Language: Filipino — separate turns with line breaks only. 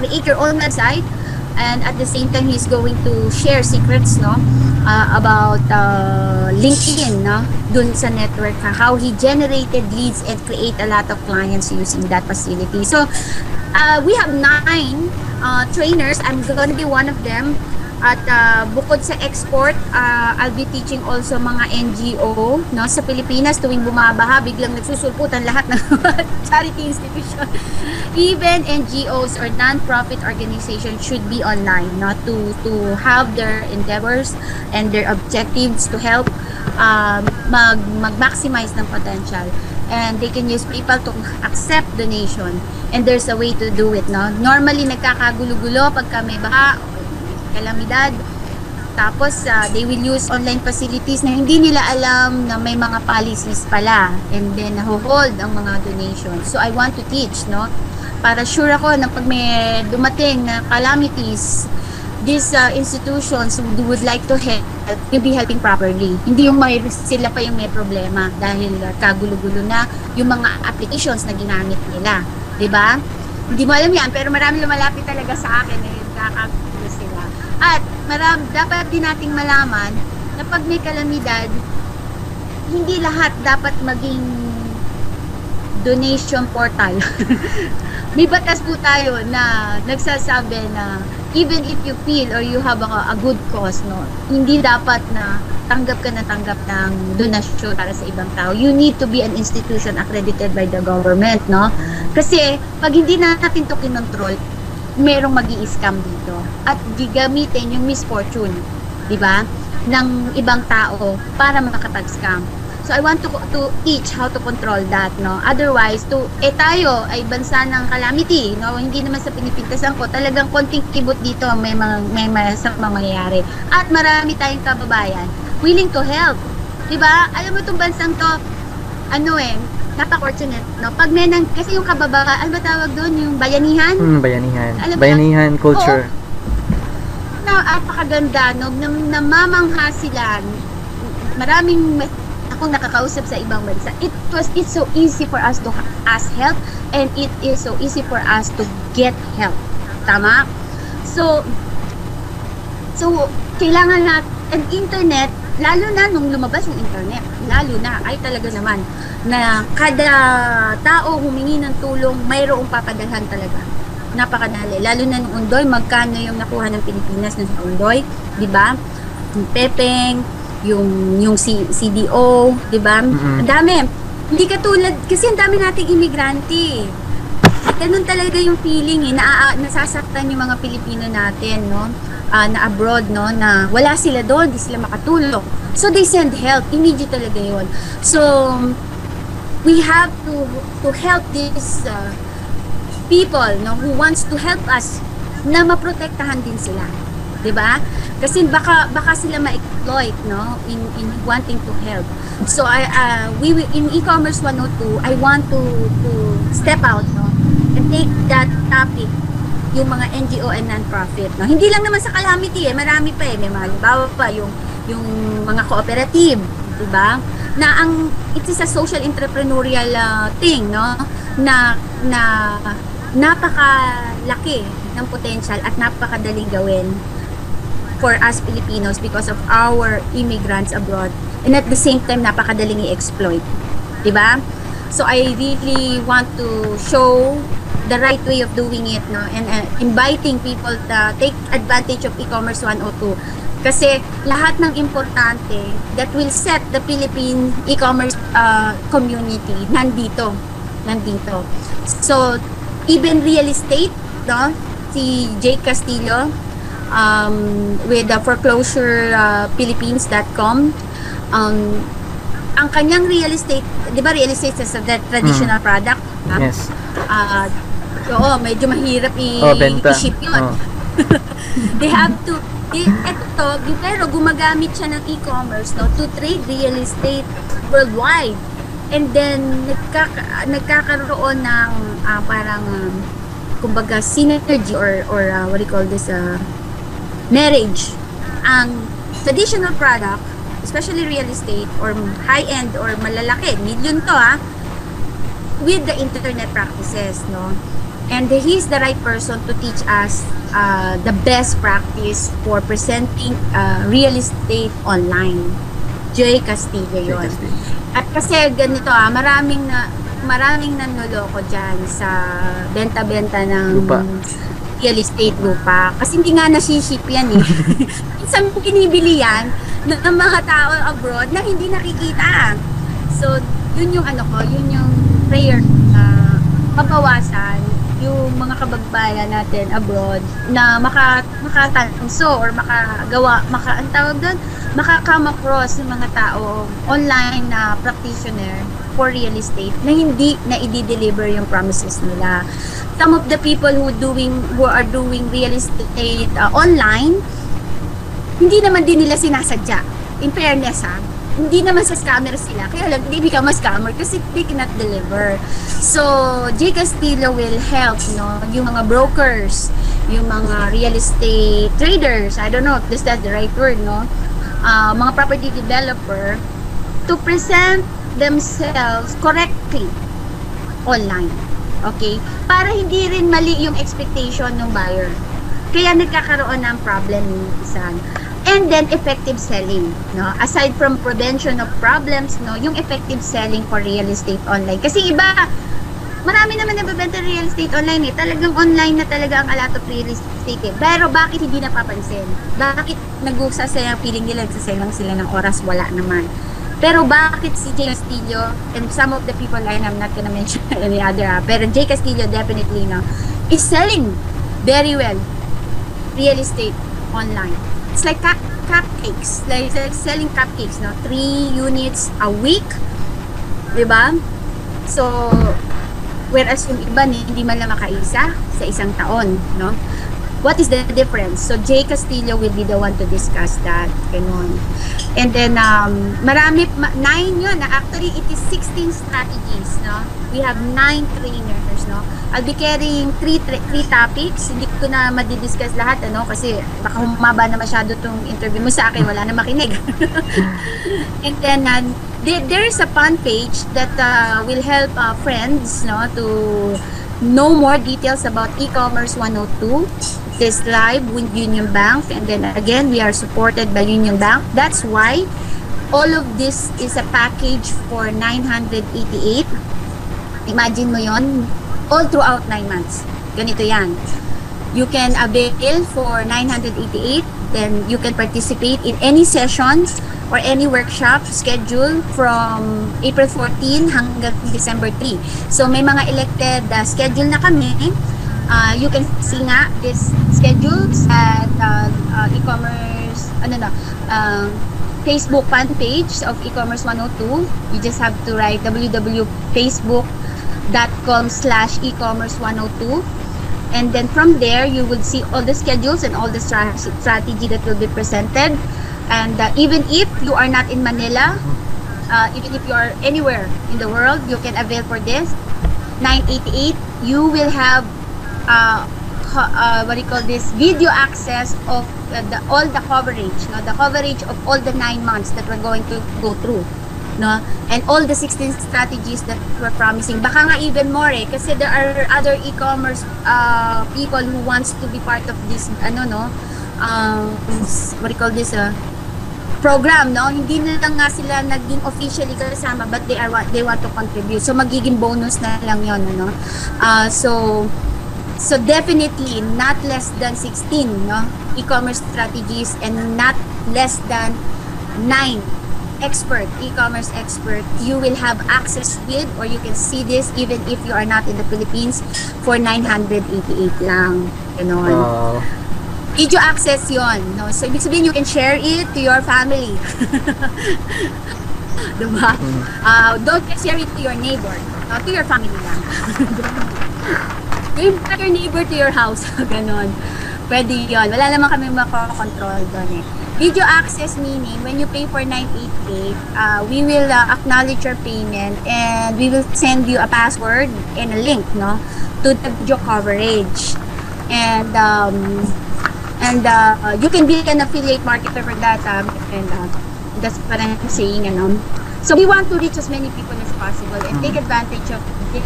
create your own website, and at the same time he's going to share secrets, no, about LinkedIn, no, dun sa network, how he generated leads and create a lot of clients using that facility. So we have 9 trainers. I'm gonna be one of them. At bukod sa export, I'll be teaching also mga NGO, no, sa Pilipinas. Tuwing bumabaha, biglang nagsusulputan lahat ng charity institution. Even NGOs or non-profit organizations should be online, no, to have their endeavors and their objectives to help mag-maximize ng potential. And they can use PayPal to accept donation. And there's a way to do it, no. Normally, nagkakagulo-gulo pagka may baha, kalamidad. Tapos, they will use online facilities na hindi nila alam na may mga policies pala. And then, hold ang mga donations. So, I want to teach, no? Para sure ako na pag may dumating na calamities, these institutions would like to help, you'll be helping properly. Hindi yung sila pa yung may problema dahil kagulo-gulo na yung mga applications na ginamit nila. Diba? Hindi mo alam yan, pero marami lumalapit talaga sa akin na yung kakagulo sila. At dapat din nating malaman na pag may kalamidad, hindi lahat dapat maging donation portal. May batas po tayo na nagsasabi na even if you feel or you have a good cause, no, hindi dapat na tanggap ng donasyon para sa ibang tao. You need to be an institution accredited by the government, no? Kasi pag hindi natin to kinontrol, merong magi-scam dito at gigamitin yung misfortune, di ba, ng ibang tao para makapag-scam. So I want to teach how to control that, no. Otherwise, tayo ay bansa ng calamity, no. Hindi naman sa pinipintasan ko, talagang konting kibot dito may masamang mangyayari. At marami tayong kababayan willing to help, di ba? Alam mo itong bansang to, napaka-fortunate, no? Pag may kasi yung kababayan, ano ba tawag doon? Yung bayanihan?
Bayanihan. Bayanihan culture.
Napakaganda, no? Namamangha sila. Maraming akong nakakausap sa ibang bansa. It's so easy for us to ask help, and it is so easy for us to get help. Tama? So kailangan natin internet, lalo na nung lumabas yung internet, lalo na, ay talaga naman, na kada tao humingi ng tulong, mayroong papadalhan talaga. Napakadali. Lalo na nung Undoy, magkano yung nakuha ng Pilipinas ng Undoy, di ba? Yung Pepeng, yung CDO, di ba? Ang dami. Hindi katulad, kasi ang dami nating imigrante. Ganun talaga yung feeling, nasasaktan yung mga Pilipino natin, no? Na abroad, no, na wala sila doon, di sila makatulong. So they send help, immediate talaga yun. So we have to help these people, no, who wants to help us, na maprotektahan din sila, di ba? Kasi baka sila ma-exploit, no, in wanting to help. So we in e-commerce 102, I want to step out, no, and take that topic, yung mga NGO and non-profit, no? Hindi lang naman sa calamity, marami pa may halimbawa pa yung mga cooperative, di ba? Na it is a social entrepreneurial thing, no? Na napakalaki ng potential at napakadaling gawin for us Filipinos because of our immigrants abroad, and at the same time napakadaling i-exploit, di ba? So I really want to show the right way of doing it, no, and inviting people to take advantage of e-commerce 102, kasi lahat ng importante that will set the Philippine e-commerce community nandito. So even real estate, no, si Jake Castillo with the foreclosurephilippines.com, ang kanyang real estate, di ba real estate is a traditional product, ha?
Yes.
Oo, medyo mahirap i-ship yun. They have to, pero gumagamit siya ng e-commerce, no, to trade real estate worldwide. And then, nagkakaroon ng kumbaga, synergy or what do you call this, marriage. Ang traditional product, especially real estate, or high-end, or malalaki, million to, with the internet practices, no? And he's the right person to teach us the best practice for presenting real estate online. Jay Castillo yun. At kasi ganito maraming nanloloko dyan sa benta-benta ng
lupa.
Real estate lupa. Kasi hindi nga nasiship yan eh. Minsan pinibili yan ng mga tao abroad na hindi nakikita. So, yun yung yun yung prayer na mabawasan yung mga kababayan natin abroad na makatanso or ang tawag doon, come across ng mga tao online na practitioner for real estate na hindi na i-deliver yung promises nila. Some of the people who are doing real estate online, hindi naman din nila sinasadya. In fairness hindi naman sa scammer sila, kaya lang hindi become a scammer kasi they cannot deliver. So, Jay Castillo will help, yung mga brokers, yung mga real estate traders, I don't know if that's the right word, mga property developer, to present themselves correctly online. Okay? Para hindi rin mali yung expectation ng buyer. Kaya nagkakaroon ng problem minsan. And then effective selling, aside from prevention of problems, yung effective selling for real estate online. Kasi iba, marami naman nabebenta real estate online talagang online na talaga ang a lot of real estate Pero bakit hindi napapansin? Bakit nag-usasayang feeling nila, nagsasayang sila ng oras? Wala naman. Pero bakit si Jay Castillo, and some of the people I'm not gonna mention any other, pero Jay Castillo definitely is selling very well real estate online. It's like cupcakes, like selling cupcakes, 3 units a week, diba? So, whereas yung iba hindi man lang makaisa sa isang taon, What is the difference? So, Jay Castillo will be the one to discuss that. Ganun. And then, 9 yun. Actually, it is 16 strategies, We have 9 trainers, I'll be carrying 3 topics. Hindi ko na madidiscuss lahat, kasi baka humaba na masyado tong interview mo sa akin. Wala na makinig. And then, there is a fun page that will help friends, to know more details about e-commerce 102. This live with Union Bank, and then again we are supported by Union Bank. That's why all of this is a package for 988. Imagine mo yon, all throughout 9 months. Ganito yan. You can avail for 988, then you can participate in any sessions or any workshop schedule from April 14 hanggang December 3. So may mga elected schedule na kami. You can see nga this schedules at e-commerce Facebook fan page of e-commerce 102. You just have to write www.facebook.com/e-commerce 102, and then from there you will see all the schedules and all the strategy that will be presented. And even if you are not in Manila, even if you are anywhere in the world, you can avail for this 988. You will have video access of all the coverage, the coverage of all the 9 months that we're going to go through, and all the 16 strategies that we're promising. Baka nga even more kasi there are other e-commerce people who wants to be part of this program, hindi na lang nga sila naging officially kasama, but they want to contribute. So magiging bonus na lang yon, So definitely not less than 16 e-commerce strategies, and not less than 9 e-commerce expert you will have access with, or you can see this even if you are not in the Philippines, for 988 lang. Video access yon, So ibig sabihin you can share it to your family. Diba? Don't share it to your neighbor, to your family lang. You invite your neighbor to your house. Ganon. Pwede yun. Wala naman kami makakontrol doon Video access meaning, when you pay for 988, we will acknowledge your payment, and we will send you a password and a link, to the video coverage. And you can be an affiliate marketer for that, and that's what I'm saying, So we want to reach as many people as possible and take advantage of this